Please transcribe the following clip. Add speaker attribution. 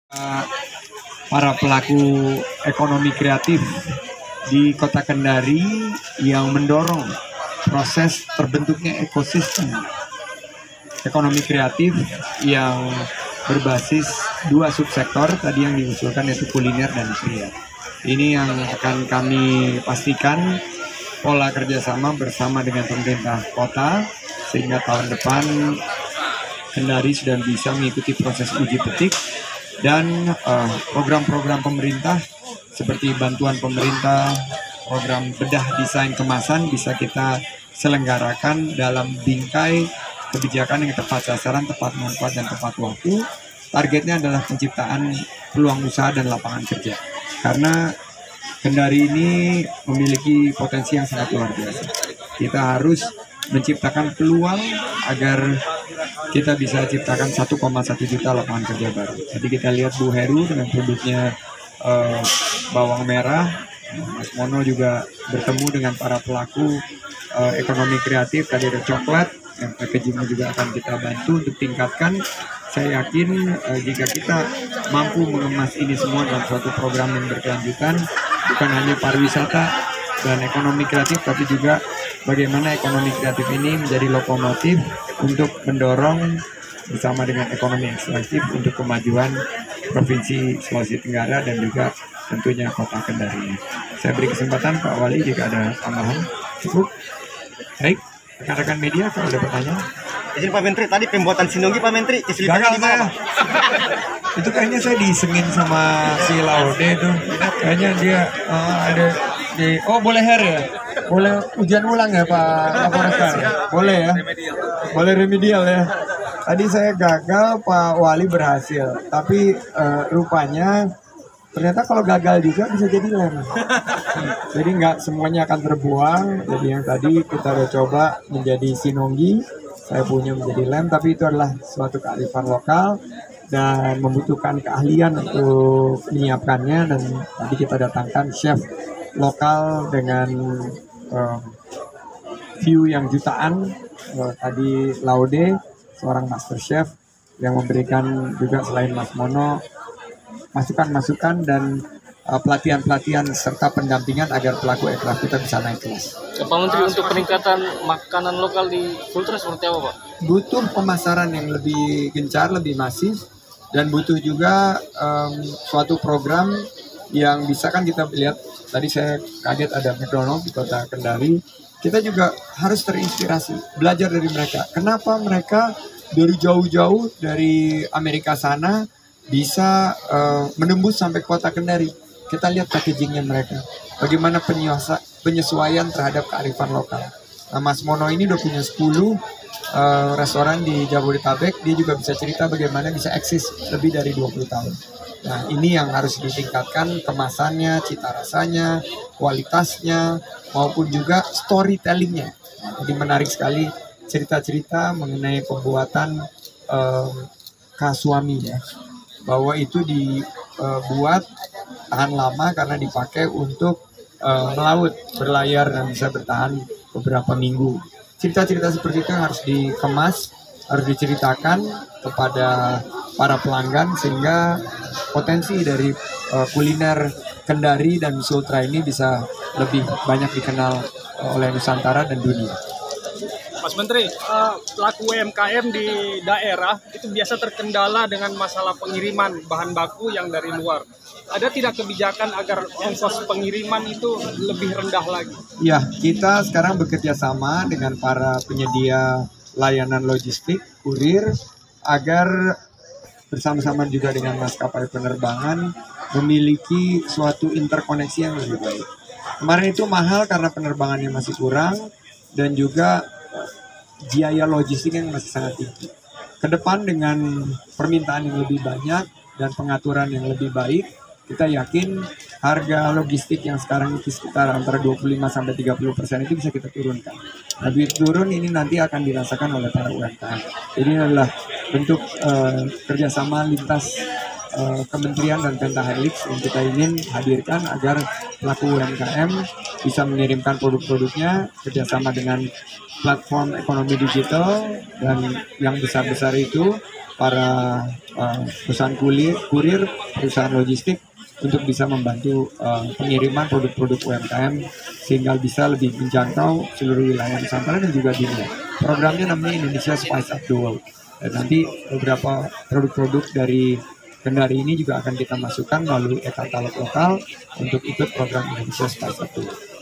Speaker 1: para pelaku ekonomi kreatif di Kota Kendari yang mendorong proses terbentuknya ekosistem ekonomi kreatif yang berbasis dua subsektor tadi yang diusulkan, yaitu kuliner dan industrial. Ini yang akan kami pastikan pola kerjasama bersama dengan pemerintah kota sehingga tahun depan Kendari sudah bisa mengikuti proses uji petik dan program-program pemerintah seperti bantuan pemerintah, program bedah desain kemasan bisa kita selenggarakan dalam bingkai kebijakan yang tepat sasaran, tepat manfaat, dan tepat waktu. Targetnya adalah penciptaan peluang usaha dan lapangan kerja. Karena Kendari ini memiliki potensi yang sangat luar biasa. Kita harus menciptakan peluang agar kita bisa ciptakan 1,1 juta lapangan kerja baru. Jadi kita lihat Bu Heru dengan produknya bawang merah, Mas Mono juga bertemu dengan para pelaku ekonomi kreatif, tadi ada coklat, yang packagingnya juga akan kita bantu untuk tingkatkan. Saya yakin jika kita mampu mengemas ini semua dalam suatu program yang berkelanjutan, bukan hanya pariwisata dan ekonomi kreatif, tapi juga bagaimana ekonomi kreatif ini menjadi lokomotif untuk mendorong bersama dengan ekonomi ekstraktif untuk kemajuan Provinsi Sulawesi Tenggara dan juga tentunya Kota Kendari. Saya beri kesempatan Pak Wali jika ada tambahan. Cukup. Baik, rekan-rekan media kalau ada pertanyaan.
Speaker 2: Izin Pak Menteri, tadi pembuatan sinonggi Pak Menteri, kesulitannya di mana?
Speaker 1: Itu kayaknya saya disengin sama si Laude tuh. Kayaknya dia ada di, boleh hair ya? Boleh ujian ulang ya Pak Kapolresta? Boleh ya? Boleh remedial ya? Tadi saya gagal, Pak Wali berhasil. Tapi rupanya ternyata kalau gagal juga bisa jadi lem. Jadi nggak semuanya akan terbuang. Jadi yang tadi kita udah coba menjadi sinonggi, saya punya menjadi lem, tapi itu adalah suatu kearifan lokal dan membutuhkan keahlian untuk menyiapkannya. Dan tadi kita datangkan chef lokal dengan view yang jutaan. Tadi Laude, seorang master chef yang memberikan juga selain Mas Mono masukan-masukan dan pelatihan-pelatihan serta pendampingan agar pelaku ekraf kita bisa naik kelas.
Speaker 3: Pak Menteri, untuk peningkatan makanan lokal di Sultra seperti apa Pak?
Speaker 1: Butuh pemasaran yang lebih gencar, lebih masif, dan butuh juga suatu program yang bisa kan kita lihat. Tadi saya kaget ada McDonald di Kota Kendari. Kita juga harus terinspirasi, belajar dari mereka. Kenapa mereka dari jauh-jauh dari Amerika sana bisa menembus sampai Kota Kendari? Kita lihat packagingnya mereka, bagaimana penyesuaian terhadap kearifan lokal. Nah, Mas Mono ini udah punya 10 restoran di Jabodetabek. Dia juga bisa cerita bagaimana bisa eksis lebih dari 20 tahun. Nah, ini yang harus ditingkatkan, kemasannya, cita rasanya, kualitasnya, maupun juga storytellingnya. Jadi menarik sekali cerita-cerita mengenai pembuatan kasuami ya, bahwa itu dibuat tahan lama karena dipakai untuk melaut, berlayar, dan bisa bertahan beberapa minggu. Cerita-cerita seperti itu harus dikemas, harus diceritakan kepada para pelanggan sehingga potensi dari kuliner Kendari dan Sultra ini bisa lebih banyak dikenal oleh Nusantara dan dunia.
Speaker 4: Mas Menteri, pelaku UMKM di daerah itu biasa terkendala dengan masalah pengiriman bahan baku yang dari luar. Ada tidak kebijakan agar ongkos pengiriman itu lebih rendah lagi?
Speaker 1: Ya, kita sekarang bekerja sama dengan para penyedia layanan logistik, kurir, agar bersama-sama juga dengan maskapai penerbangan memiliki suatu interkoneksi yang lebih baik. Kemarin itu mahal karena penerbangannya masih kurang dan juga biaya logistik yang masih sangat tinggi. Kedepan dengan permintaan yang lebih banyak dan pengaturan yang lebih baik, kita yakin harga logistik yang sekarang itu sekitar antara 25-30% itu bisa kita turunkan. Lebih turun ini nanti akan dirasakan oleh para UMKM. Jadi ini adalah bentuk kerjasama lintas kementerian dan Pentahelix yang kita ingin hadirkan agar pelaku UMKM bisa mengirimkan produk-produknya kerjasama dengan platform ekonomi digital, dan yang besar-besar itu para perusahaan kurir, perusahaan logistik untuk bisa membantu pengiriman produk-produk UMKM sehingga bisa lebih menjangkau seluruh wilayah Nusantara dan juga dunia. Programnya namanya Indonesia Spice Up the World. Dan nanti beberapa produk-produk dari Kendari ini juga akan kita masukkan melalui e-katalog lokal untuk ikut program Indonesia Spice Up the World.